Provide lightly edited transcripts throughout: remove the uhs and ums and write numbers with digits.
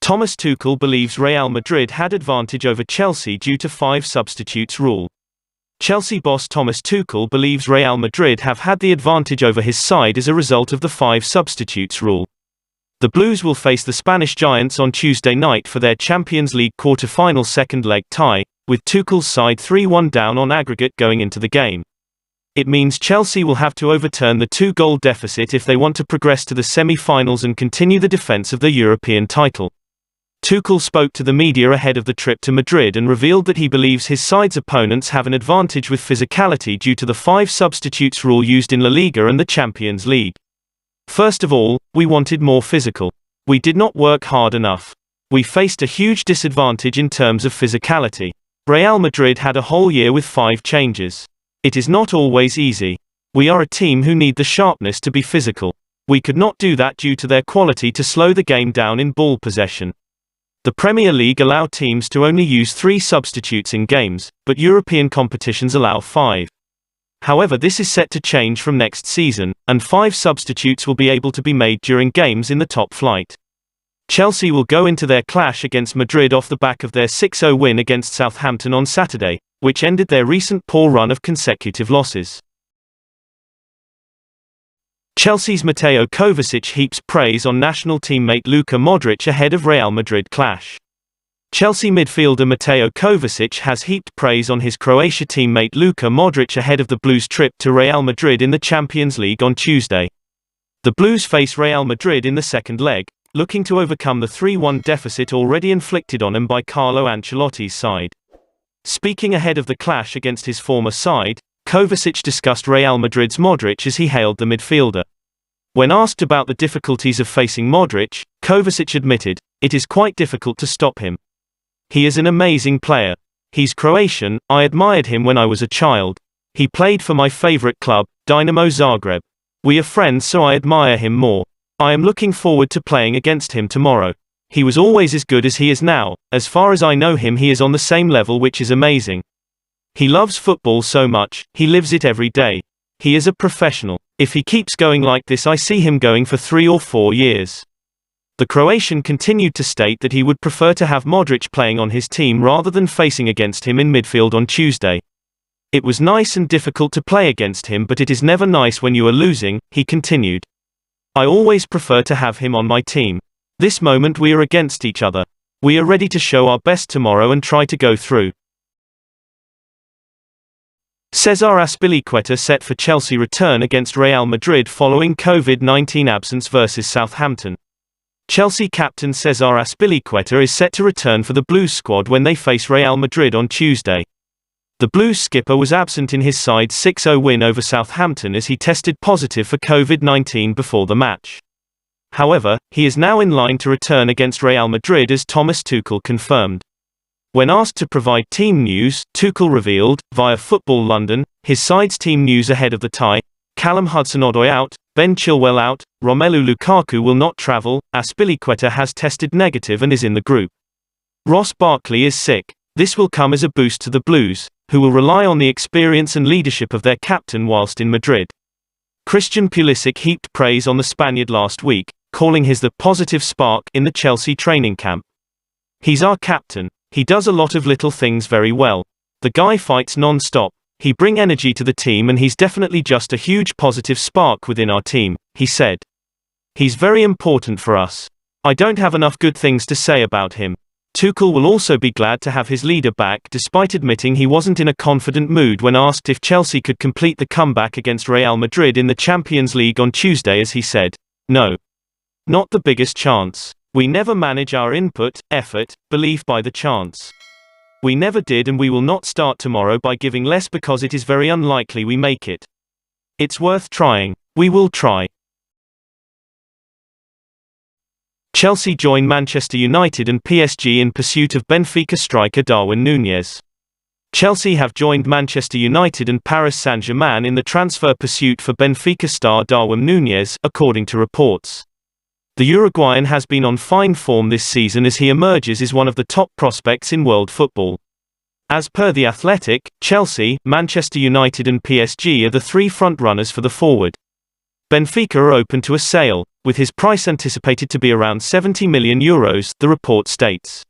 Thomas Tuchel believes Real Madrid had advantage over Chelsea due to 5 substitutes rule. Chelsea boss Thomas Tuchel believes Real Madrid have had the advantage over his side as a result of the 5 substitutes rule. The Blues will face the Spanish Giants on Tuesday night for their Champions League quarter-final second-leg tie, with Tuchel's side 3-1 down on aggregate going into the game. It means Chelsea will have to overturn the 2-goal deficit if they want to progress to the semi-finals and continue the defense of the European title. Tuchel spoke to the media ahead of the trip to Madrid and revealed that he believes his side's opponents have an advantage with physicality due to the 5 substitutes rule used in La Liga and the Champions League. First of all, we wanted more physical. We did not work hard enough. We faced a huge disadvantage in terms of physicality. Real Madrid had a whole year with 5 changes. It is not always easy. We are a team who need the sharpness to be physical. We could not do that due to their quality to slow the game down in ball possession. The Premier League allow teams to only use 3 substitutes in games, but European competitions allow 5. However, this is set to change from next season, and 5 substitutes will be able to be made during games in the top flight. Chelsea will go into their clash against Madrid off the back of their 6-0 win against Southampton on Saturday, which ended their recent poor run of consecutive losses. Chelsea's Mateo Kovacic heaps praise on national teammate Luka Modric ahead of Real Madrid clash. Chelsea midfielder Mateo Kovacic has heaped praise on his Croatia teammate Luka Modric ahead of the Blues' trip to Real Madrid in the Champions League on Tuesday. The Blues face Real Madrid in the second leg, looking to overcome the 3-1 deficit already inflicted on them by Carlo Ancelotti's side. Speaking ahead of the clash against his former side, Kovacic discussed Real Madrid's Modric as he hailed the midfielder. When asked about the difficulties of facing Modric, Kovacic admitted, "It is quite difficult to stop him. He is an amazing player. He's Croatian, I admired him when I was a child. He played for my favorite club, Dinamo Zagreb. We are friends, so I admire him more. I am looking forward to playing against him tomorrow. He was always as good as he is now. As far as I know him, he is on the same level, which is amazing. He loves football so much, he lives it every day. He is a professional. If he keeps going like this, I see him going for 3 or 4 years." The Croatian continued to state that he would prefer to have Modric playing on his team rather than facing against him in midfield on Tuesday. "It was nice and difficult to play against him, but it is never nice when you are losing," he continued. "I always prefer to have him on my team. This moment we are against each other. We are ready to show our best tomorrow and try to go through." Cesar Azpilicueta set for Chelsea return against Real Madrid following COVID-19 absence versus Southampton. Chelsea captain Cesar Azpilicueta is set to return for the Blues squad when they face Real Madrid on Tuesday. The Blues skipper was absent in his side's 6-0 win over Southampton as he tested positive for COVID-19 before the match. However, he is now in line to return against Real Madrid, as Thomas Tuchel confirmed. When asked to provide team news, Tuchel revealed, via Football London, his side's team news ahead of the tie: Callum Hudson-Odoi out, Ben Chilwell out, Romelu Lukaku will not travel, Azpilicueta has tested negative and is in the group. Ross Barkley is sick. This will come as a boost to the Blues, who will rely on the experience and leadership of their captain whilst in Madrid. Christian Pulisic heaped praise on the Spaniard last week, calling his the positive spark in the Chelsea training camp. "He's our captain. He does a lot of little things very well. The guy fights non-stop. He brings energy to the team and he's definitely just a huge positive spark within our team," he said. "He's very important for us. I don't have enough good things to say about him." Tuchel will also be glad to have his leader back, despite admitting he wasn't in a confident mood when asked if Chelsea could complete the comeback against Real Madrid in the Champions League on Tuesday, as he said, "No. Not the biggest chance. We never manage our input, effort, belief by the chance. We never did, and we will not start tomorrow by giving less because it is very unlikely we make it. It's worth trying. We will try." Chelsea join Manchester United and PSG in pursuit of Benfica striker Darwin Nunez. Chelsea have joined Manchester United and Paris Saint-Germain in the transfer pursuit for Benfica star Darwin Nunez, according to reports. The Uruguayan has been on fine form this season as he emerges as one of the top prospects in world football. As per The Athletic, Chelsea, Manchester United and PSG are the 3 front-runners for the forward. Benfica are open to a sale. with his price anticipated to be around €70 million, the report states.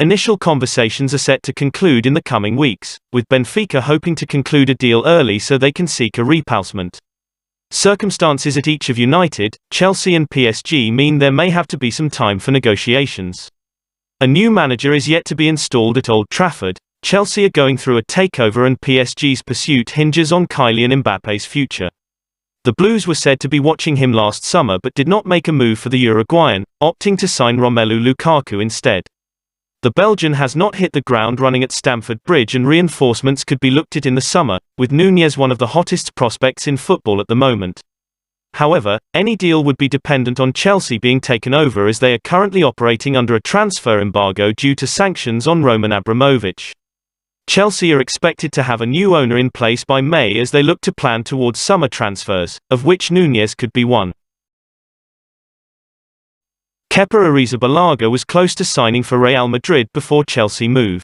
Initial conversations are set to conclude in the coming weeks, with Benfica hoping to conclude a deal early so they can seek a replacement. Circumstances at each of United, Chelsea and PSG mean there may have to be some time for negotiations. A new manager is yet to be installed at Old Trafford. Chelsea are going through a takeover and PSG's pursuit hinges on Kylian Mbappe's future. The Blues were said to be watching him last summer but did not make a move for the Uruguayan, opting to sign Romelu Lukaku instead. The Belgian has not hit the ground running at Stamford Bridge and reinforcements could be looked at in the summer, with Nunez one of the hottest prospects in football at the moment. However, any deal would be dependent on Chelsea being taken over as they are currently operating under a transfer embargo due to sanctions on Roman Abramovich. Chelsea are expected to have a new owner in place by May as they look to plan towards summer transfers, of which Nunez could be one. Kepa Arrizabalaga was close to signing for Real Madrid before Chelsea move.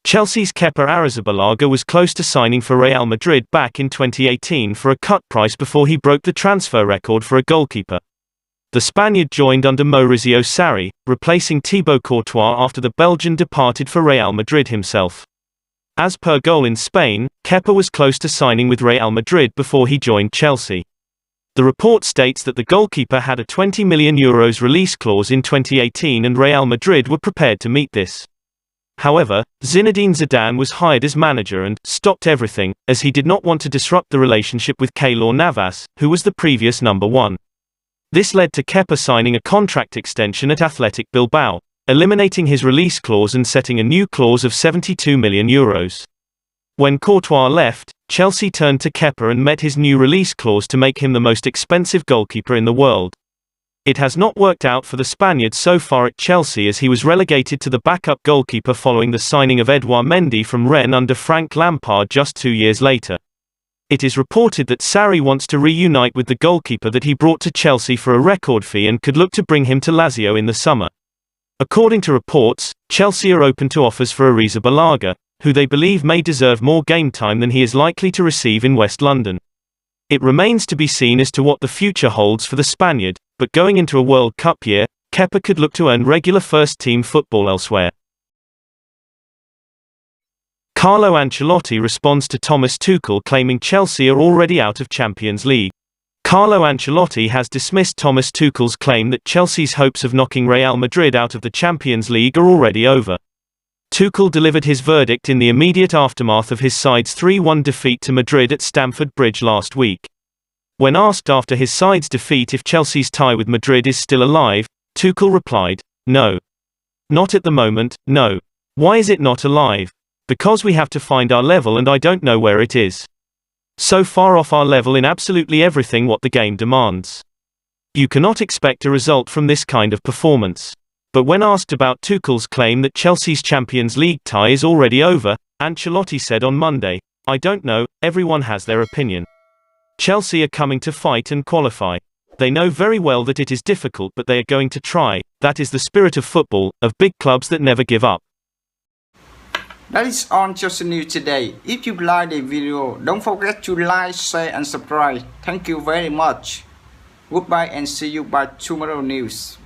Chelsea's Kepa Arrizabalaga was close to signing for Real Madrid back in 2018 for a cut price before he broke the transfer record for a goalkeeper. The Spaniard joined under Maurizio Sarri, replacing Thibaut Courtois after the Belgian departed for Real Madrid himself. As per Goal in Spain, Kepa was close to signing with Real Madrid before he joined Chelsea. The report states that the goalkeeper had a €20 million release clause in 2018 and Real Madrid were prepared to meet this. However, Zinedine Zidane was hired as manager and stopped everything, as he did not want to disrupt the relationship with Keylor Navas, who was the previous number one. This led to Kepa signing a contract extension at Athletic Bilbao, eliminating his release clause and setting a new clause of €72 million. When Courtois left, Chelsea turned to Kepa and met his new release clause to make him the most expensive goalkeeper in the world. It has not worked out for the Spaniard so far at Chelsea as he was relegated to the backup goalkeeper following the signing of Edouard Mendy from Rennes under Frank Lampard just 2 years later. It is reported that Sarri wants to reunite with the goalkeeper that he brought to Chelsea for a record fee and could look to bring him to Lazio in the summer. According to reports, Chelsea are open to offers for Arrizabalaga, who they believe may deserve more game time than he is likely to receive in West London. It remains to be seen as to what the future holds for the Spaniard, but going into a World Cup year, Kepa could look to earn regular first-team football elsewhere. Carlo Ancelotti responds to Thomas Tuchel claiming Chelsea are already out of Champions League. Carlo Ancelotti has dismissed Thomas Tuchel's claim that Chelsea's hopes of knocking Real Madrid out of the Champions League are already over. Tuchel delivered his verdict in the immediate aftermath of his side's 3-1 defeat to Madrid at Stamford Bridge last week. When asked after his side's defeat if Chelsea's tie with Madrid is still alive, Tuchel replied, "No. Not at the moment, no. Why is it not alive? Because we have to find our level and I don't know where it is. So far off our level in absolutely everything what the game demands. You cannot expect a result from this kind of performance." But when asked about Tuchel's claim that Chelsea's Champions League tie is already over, Ancelotti said on Monday, "I don't know, everyone has their opinion. Chelsea are coming to fight and qualify. They know very well that it is difficult but they are going to try. That is the spirit of football, of big clubs that never give up." That is on Chelsea News today. If you like the video, don't forget to like, share and subscribe. Thank you very much. Goodbye and see you by tomorrow news.